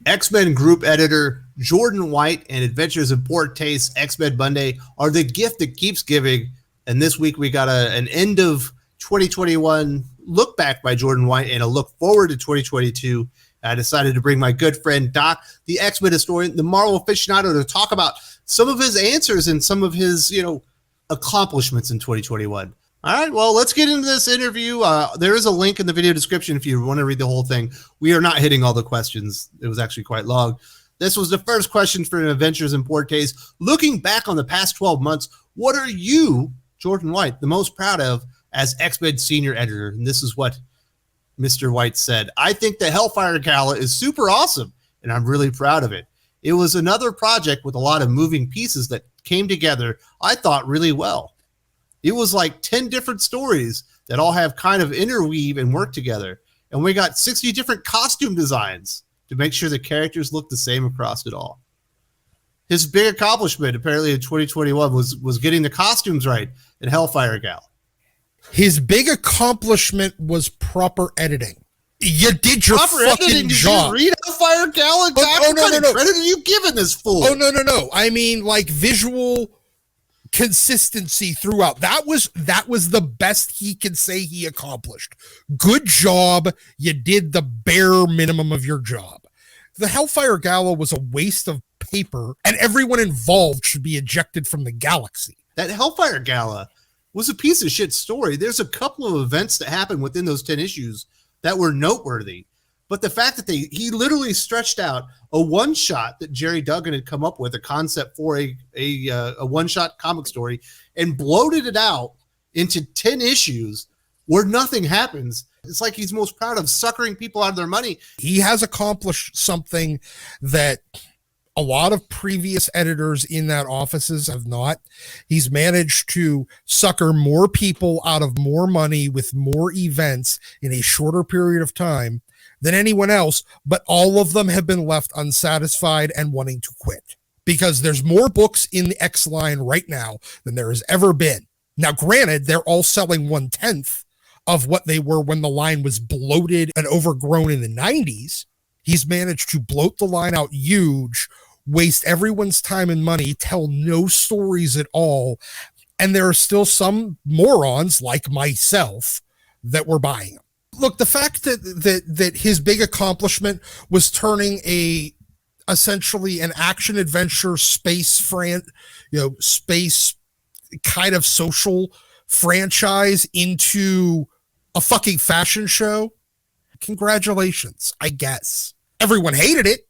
X-Men group editor Jordan White and Adventures in Poor Taste X-Men Monday are the gift that keeps giving. And this week we got an end of 2021 look back by Jordan White and a look forward to 2022. I decided to bring my good friend Doc, the X-Men historian, the Marvel aficionado, to talk about some of his answers and some of his, accomplishments in 2021. All right, well, let's get into this interview. There is a link in the video description if you want to read the whole thing. We are not hitting all the questions. It was actually quite long. This was the first question for Adventures in Poor Taste. Looking back on the past 12 months, what are you, Jordan White, the most proud of as X-Men senior editor? And this is what Mr. White said. I think the Hellfire Gala is super awesome, and I'm really proud of it. It was another project with a lot of moving pieces that came together, I thought, really well. It was like 10 different stories that all have kind of interweave and work together. And we got 60 different costume designs to make sure the characters look the same across it all. His big accomplishment, apparently in 2021, was getting the costumes right at Hellfire Gala. His big accomplishment was proper editing. You did your proper fucking editing. job. Did you read Hellfire Gala? What kind of credit are you giving this fool? Oh, no. I mean, like, visual consistency throughout. That was the best he could say he accomplished. Good job. You did the bare minimum of your job. The Hellfire Gala was a waste of paper, and everyone involved should be ejected from the galaxy. That Hellfire Gala was a piece of shit story. There's a couple of events that happened within those 10 issues that were noteworthy. But the fact that he literally stretched out a one-shot that Jerry Duggan had come up with, a concept for a one-shot comic story, and bloated it out into 10 issues where nothing happens. It's like he's most proud of suckering people out of their money. He has accomplished something that a lot of previous editors in that offices have not. He's managed to sucker more people out of more money with more events in a shorter period of time than anyone else, but all of them have been left unsatisfied and wanting to quit because there's more books in the X line right now than there has ever been. Now, granted, they're all selling 1/10 of what they were when the line was bloated and overgrown in the 90s. He's managed to bloat the line out huge, waste everyone's time and money, tell no stories at all, and there are still some morons like myself that were buying them. Look, the fact that his big accomplishment was turning essentially an action adventure space space kind of social franchise into a fucking fashion show. Congratulations, I guess. Everyone hated it.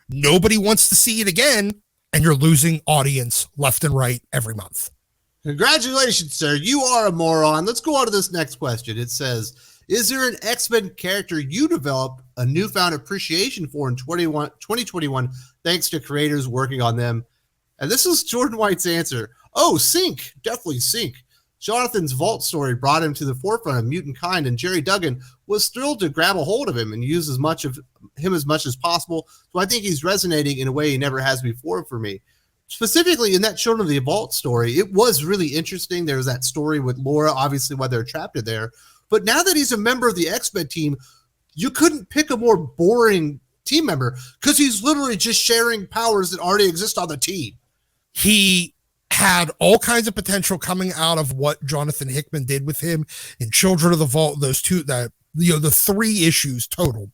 Nobody wants to see it again, and you're losing audience left and right every month. Congratulations, sir. You are a moron. Let's go on to this next question. It says, is there an X-Men character you developed a newfound appreciation for in 2021 thanks to creators working on them? And this is Jordan White's answer. Oh, Sync. Definitely Sync. Jonathan's Vault story brought him to the forefront of mutant kind, and Jerry Duggan was thrilled to grab a hold of him and use as much of him as much as possible. So I think he's resonating in a way he never has before for me. Specifically in that Children of the Vault story, it was really interesting. There was that story with Laura, obviously why they're trapped in there. But now that he's a member of the X-Men team, you couldn't pick a more boring team member because he's literally just sharing powers that already exist on the team. He had all kinds of potential coming out of what Jonathan Hickman did with him in Children of the Vault. Those two, the 3 issues total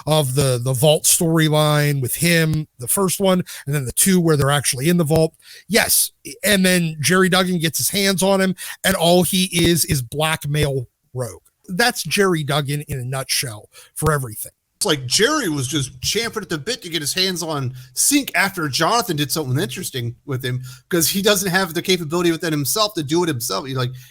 of the Vault storyline with him, the first one, and then the 2 where they're actually in the Vault. Yes. And then Jerry Duggan gets his hands on him, and all he is blackmail rogue. That's Jerry Duggan in a nutshell for everything. It's like Jerry was just champing at the bit to get his hands on Sync after Jonathan did something interesting with him because he doesn't have the capability within himself to do it himself.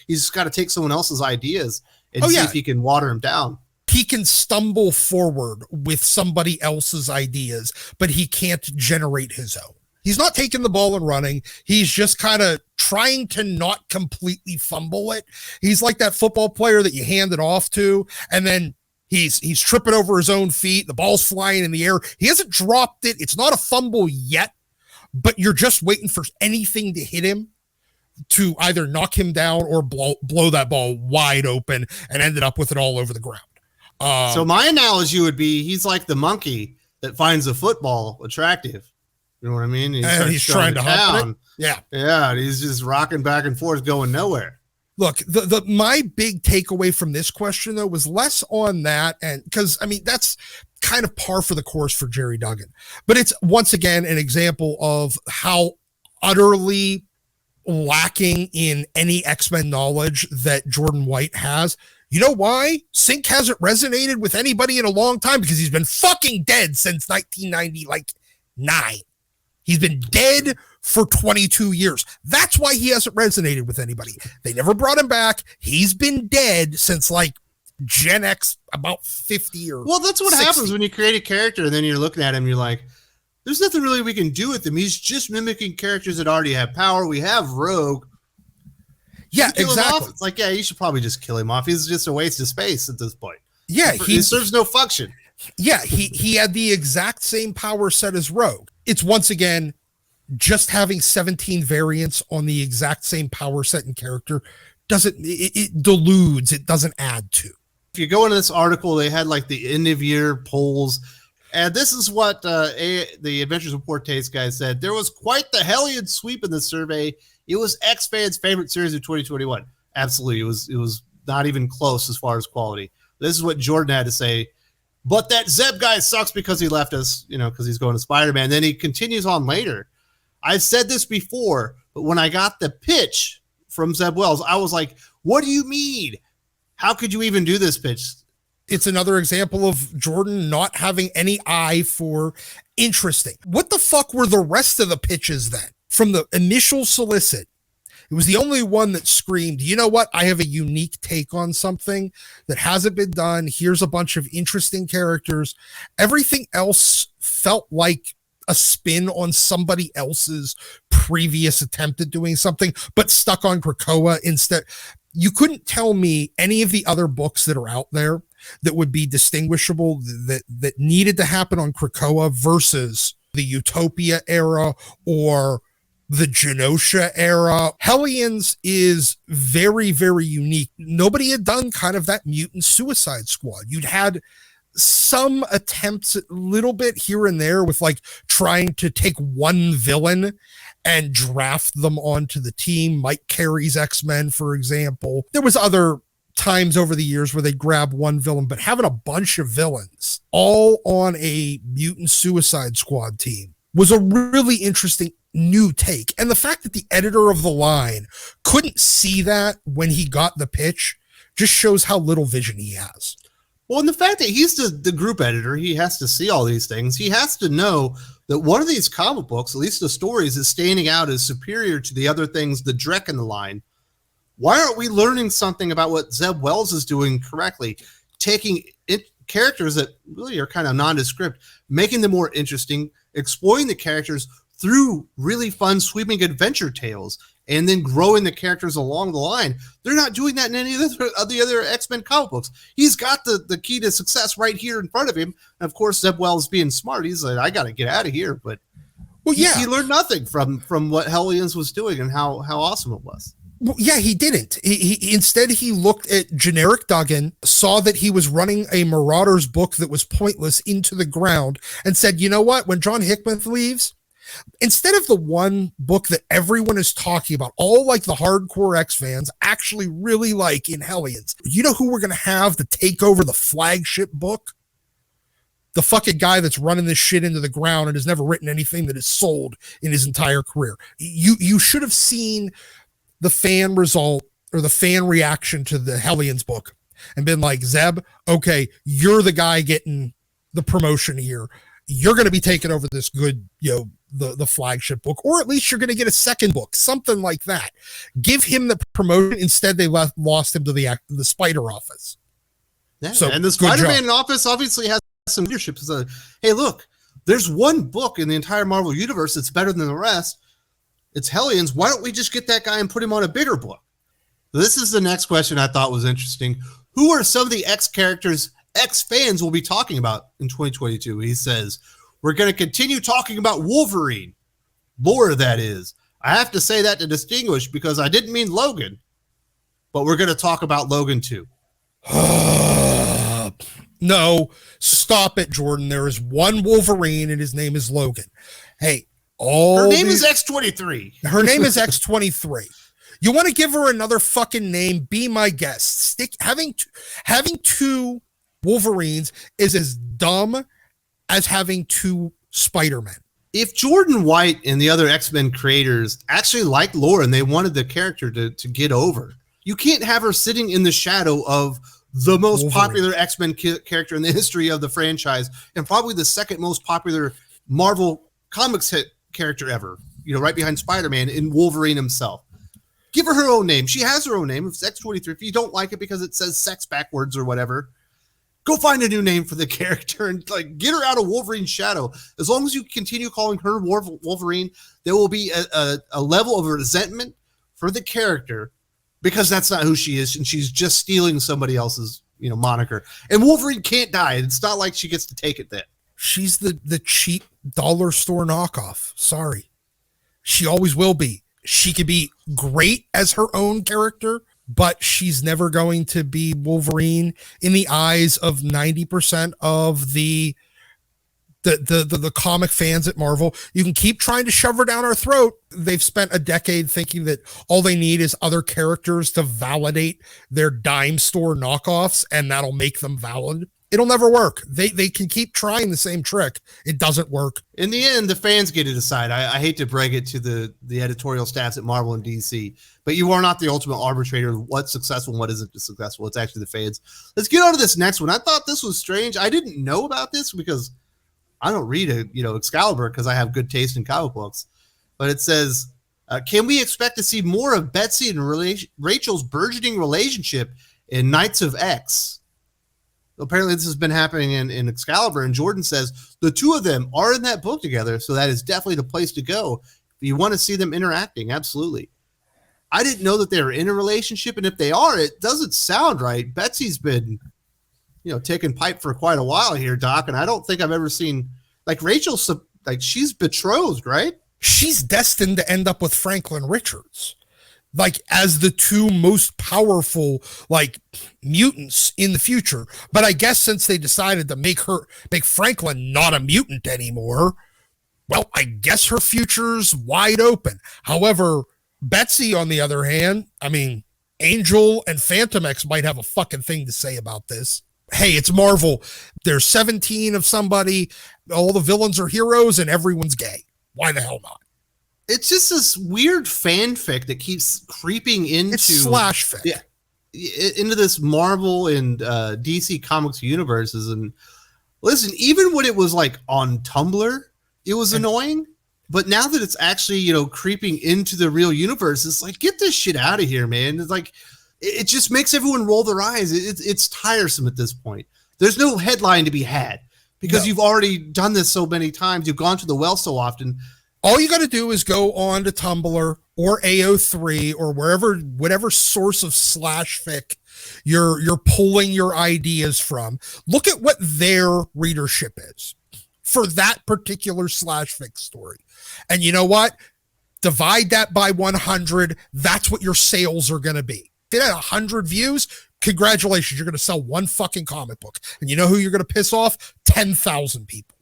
He's got to take someone else's ideas and see if he can water him down. He can stumble forward with somebody else's ideas, but he can't generate his own. He's not taking the ball and running. He's just kind of trying to not completely fumble it. He's like that football player that you hand it off to, and then he's tripping over his own feet. The ball's flying in the air. He hasn't dropped it. It's not a fumble yet, but you're just waiting for anything to hit him to either knock him down or blow that ball wide open and ended up with it all over the ground. So my analogy would be he's like the monkey that finds a football attractive. You know what I mean? And he's trying to hump it. Yeah. Yeah. And he's just rocking back and forth, going nowhere. Look, my big takeaway from this question, though, was less on that. And because, I mean, that's kind of par for the course for Jerry Duggan. But it's, once again, an example of how utterly lacking in any X-Men knowledge that Jordan White has. You know why? Sync hasn't resonated with anybody in a long time, because he's been fucking dead since 1999. He's been dead for 22 years. That's why he hasn't resonated with anybody. They never brought him back. He's been dead since like Gen X, about 50 or Well, that's what 60. happens when you create a character and then you're looking at him, you're like, there's nothing really we can do with him. He's just mimicking characters that already have power. We have Rogue. Yeah, exactly. It's like, yeah, you should probably just kill him off. He's just a waste of space at this point. Yeah, he serves no function. Yeah, he had the exact same power set as Rogue. It's, once again, just having 17 variants on the exact same power set and character doesn't, it deludes, it doesn't add to. If you go into this article, they had like the end of year polls, and this is what the Adventures of Poor Taste guy said. There was quite the Hellion sweep in the survey. It was X-Fans' favorite series of 2021. Absolutely, it was not even close as far as quality. This is what Jordan had to say. But that Zeb guy sucks because he left us, because he's going to Spider-Man. Then he continues on later. I've said this before, but when I got the pitch from Zeb Wells, I was like, what do you mean? How could you even do this pitch? It's another example of Jordan not having any eye for interesting. What the fuck were the rest of the pitches then? From the initial solicit, it was the only one that screamed, you know what? I have a unique take on something that hasn't been done. Here's a bunch of interesting characters. Everything else felt like a spin on somebody else's previous attempt at doing something, but stuck on Krakoa instead. You couldn't tell me any of the other books that are out there that would be distinguishable, that needed to happen on Krakoa versus the Utopia era or the Genosha era. Hellions is very, very unique. Nobody had done kind of that mutant Suicide Squad. You'd had some attempts a little bit here and there with like trying to take one villain and draft them onto the team. Mike Carey's X-Men, for example. There was other times over the years where they grab one villain, but having a bunch of villains all on a mutant Suicide Squad team was a really interesting new take. And the fact that the editor of the line couldn't see that when he got the pitch just shows how little vision he has. Well, and the fact that he's the group editor, he has to see all these things. He has to know that one of these comic books, at least the stories, is standing out as superior to the other things, the Drek in the line. Why aren't we learning something about what Zeb Wells is doing correctly? Taking characters that really are kind of nondescript, making them more interesting, exploring the characters through really fun, sweeping adventure tales, and then growing the characters along the line. They're not doing that in any of the other X-Men comic books. He's got the key to success right here in front of him. And of course, Zeb Wells being smart, he's like, I got to get out of here. But well, yeah, he learned nothing from what Hellions was doing and how awesome it was. Well, yeah, he didn't. Instead, he looked at generic Duggan, saw that he was running a Marauders book that was pointless into the ground, and said, you know what? When John Hickman leaves, instead of the one book that everyone is talking about, all like the hardcore X fans actually really like in Hellions, you know who we're going to have to take over the flagship book? The fucking guy that's running this shit into the ground and has never written anything that is sold in his entire career. You should have seen the fan result or the fan reaction to the Hellions book and been like, Zeb, okay, you're the guy getting the promotion here. You're going to be taking over this good, the flagship book, or at least you're going to get a second book, something like that. Give him the promotion. Instead, they lost him to the Spider office. Yeah, so, and the Spider-Man office obviously has some leadership. So, hey, look, there's one book in the entire Marvel universe that's better than the rest. It's Hellions. Why don't we just get that guy and put him on a bigger book? This is the next question I thought was interesting. Who are some of the X characters X fans will be talking about in 2022? He says, we're going to continue talking about Wolverine. Lore, that is. I have to say that to distinguish because I didn't mean Logan, but we're going to talk about Logan too. No, stop it, Jordan. There is one Wolverine, and his name is Logan. Hey, her name is X-23. Her name is X-23. You want to give her another fucking name? Be my guest. Having two Wolverines is as dumb as having two Spider-Men. If Jordan White and the other X-Men creators actually liked Lauren, they wanted the character to get over. You can't have her sitting in the shadow of the most popular X-Men character in the history of the franchise, and probably the second most popular Marvel Comics hit character ever. Right behind Spider-Man and Wolverine himself. Give her own name. She has her own name. It's X-23. If you don't like it because it says sex backwards or whatever, go find a new name for the character and get her out of Wolverine's shadow. As long as you continue calling her Wolverine, there will be a level of resentment for the character because that's not who she is, and she's just stealing somebody else's moniker. And Wolverine can't die. It's not like she gets to take it then. She's the cheap dollar store knockoff. Sorry. She always will be. She could be great as her own character, but she's never going to be Wolverine in the eyes of 90% of the comic fans at Marvel. You can keep trying to shove her down our throat. They've spent a decade thinking that all they need is other characters to validate their dime store knockoffs, and that'll make them valid. It'll never work. They can keep trying the same trick. It doesn't work. In the end, the fans get to decide. I hate to break it to the editorial staffs at Marvel and DC, but you are not the ultimate arbitrator of what's successful and what isn't successful. It's actually the fans. Let's get on to this next one. I thought this was strange. I didn't know about this because I don't read Excalibur because I have good taste in comic books. But it says, can we expect to see more of Betsy and Rachel's burgeoning relationship in Knights of X? Apparently this has been happening in Excalibur, and Jordan says the two of them are in that book together, so that is definitely the place to go if you want to see them interacting. Absolutely. I didn't know that they were in a relationship, and if they are, it doesn't sound right. Betsy's been, taking pipe for quite a while here, Doc, and I don't think I've ever seen Rachel's she's betrothed, right? She's destined to end up with Franklin Richards. As the two most powerful mutants in the future. But I guess since they decided to make Franklin not a mutant anymore, well, I guess her future's wide open. However, Betsy, on the other hand, Angel and Phantom X might have a fucking thing to say about this. Hey, it's Marvel. There's 17 of somebody, all the villains are heroes, and everyone's gay. Why the hell not? It's just this weird fanfic that keeps creeping into slash fic. Yeah, into this Marvel and DC Comics universes. And listen, even when it was on Tumblr, it was annoying. But now that it's actually creeping into the real universe, it's get this shit out of here, man. It's it just makes everyone roll their eyes. It's tiresome at this point. There's no headline to be had because you've already done this so many times. You've gone to the well so often. All you got to do is go on to Tumblr or AO3 or whatever source of slash fic you're pulling your ideas from. Look at what their readership is for that particular slash fic story. And you know what? Divide that by 100. That's what your sales are going to be. If it had 100 views, congratulations. You're going to sell one fucking comic book. And you know who you're going to piss off? 10,000 people.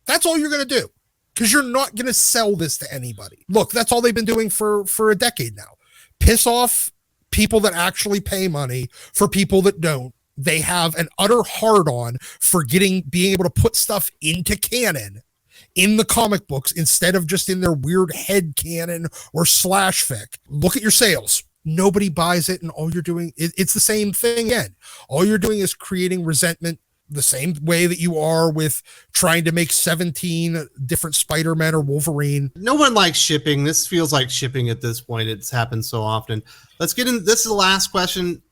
That's all you're going to do. Because you're not going to sell this to anybody. Look, that's all they've been doing for a decade now. Piss off people that actually pay money for people that don't. They have an utter hard-on for being able to put stuff into canon in the comic books instead of just in their weird head canon or slash fic. Look at your sales. Nobody buys it, and all you're doing, it's the same thing again. All you're doing is creating resentment, the same way that you are with trying to make 17 different Spider-Man or Wolverine. No one likes shipping. This feels like shipping at this point. It's happened so often. Let's get in. This is the last question.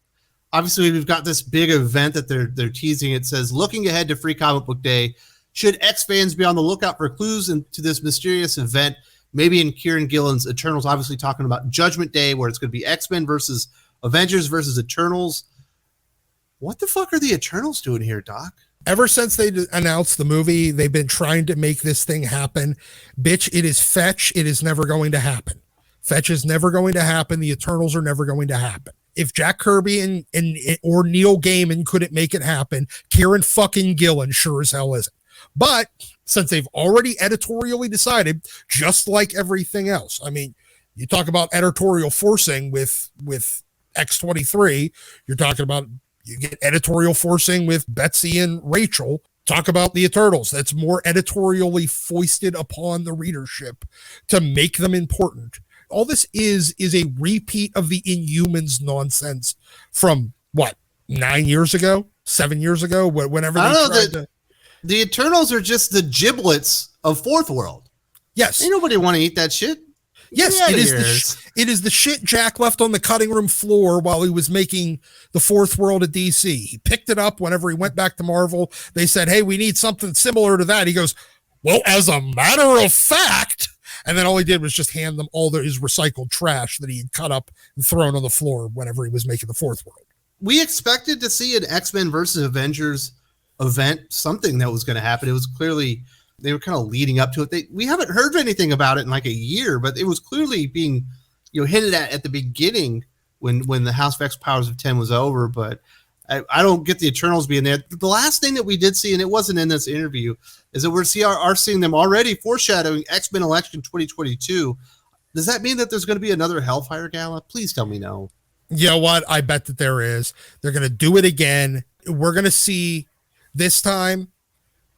Obviously, we've got this big event that they're teasing. It says, looking ahead to Free Comic Book Day, should X fans be on the lookout for clues into this mysterious event? Maybe in Kieran Gillen's Eternals, obviously talking about Judgment Day, where it's going to be X-Men versus Avengers versus Eternals. What the fuck are the Eternals doing here, Doc? Ever since they announced the movie, they've been trying to make this thing happen. Bitch, it is fetch. It is never going to happen. Fetch is never going to happen. The Eternals are never going to happen. if Jack Kirby and or Neil Gaiman couldn't make it happen, Kieran fucking Gillen sure as hell isn't. But since they've already editorially decided, just like everything else, I mean, you talk about editorial forcing with X-23, you're talking about, you get editorial forcing with Betsy and Rachel. Talk about the Eternals. That's more editorially foisted upon the readership to make them important. All this is a repeat of the Inhumans nonsense from what, 9 years ago, 7 years ago, whenever they tried to. The Eternals are just the giblets of Fourth World. Yes. Ain't nobody want to eat that shit. Yes, it is the shit Jack left on the cutting room floor while he was making the Fourth World of DC. He picked it up whenever he went back to Marvel. They said, hey, we need something similar to that. He goes, well, as a matter of fact. And then all he did was just hand them all his recycled trash that he had cut up and thrown on the floor whenever he was making the Fourth World. We expected to see an X-Men versus Avengers event, something that was going to happen. It was clearly, they were kind of leading up to it. We haven't heard anything about it in like a year, but it was clearly being, hinted at the beginning when the House of X Powers of 10 was over. But I don't get the Eternals being there. The last thing that we did see, and it wasn't in this interview, is that we're seeing them already foreshadowing X-Men Election 2022. Does that mean that there's going to be another Hellfire Gala? Please tell me no. You know what? I bet that there is. They're going to do it again. We're going to see this time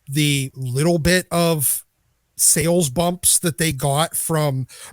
the little bit of sales bumps that they got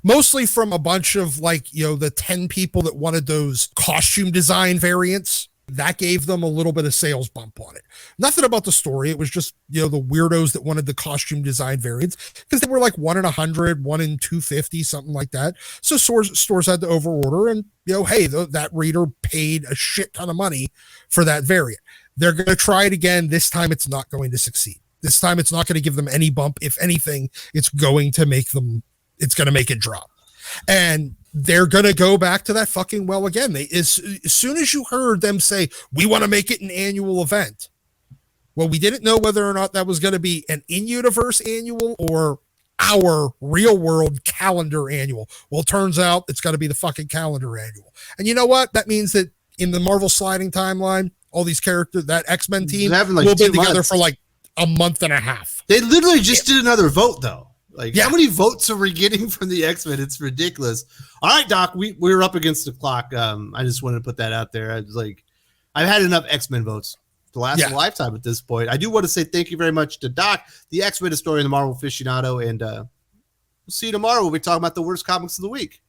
mostly from a bunch of the 10 people that wanted those costume design variants. That gave them a little bit of sales bump on it. Nothing about the story. It was just, the weirdos that wanted the costume design variants, because they were like 1 in 100, 1 in 250, something like that. So stores had to overorder, and, hey, that reader paid a shit ton of money for that variant. They're going to try it again. This time it's not going to succeed. This time it's not going to give them any bump. If anything, it's going to make it drop. And they're going to go back to that fucking well again. As soon as you heard them say, we want to make it an annual event. Well, we didn't know whether or not that was going to be an in-universe annual or our real world calendar annual. Well, it turns out it's got to be the fucking calendar annual. And you know what? That means that in the Marvel sliding timeline, all these characters, that X-Men team will be together for like a month and a half. They literally just did another vote, though. How many votes are we getting from the X-Men? It's ridiculous. All right, Doc, we're up against the clock. I just wanted to put that out there. I was like, I've had enough X-Men votes to last a lifetime at this point. I do want to say thank you very much to Doc, the X-Men historian, the Marvel aficionado, and we'll see you tomorrow. We'll be talking about the worst comics of the week.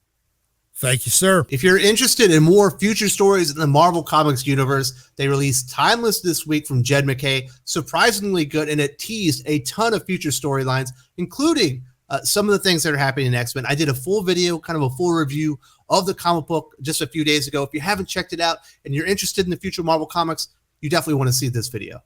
Thank you, sir. If you're interested in more future stories in the Marvel Comics universe, they released Timeless this week from Jed McKay. Surprisingly good, and it teased a ton of future storylines, including some of the things that are happening in X-Men. I did a full video, kind of a full review of the comic book just a few days ago. If you haven't checked it out and you're interested in the future Marvel Comics, you definitely want to see this video.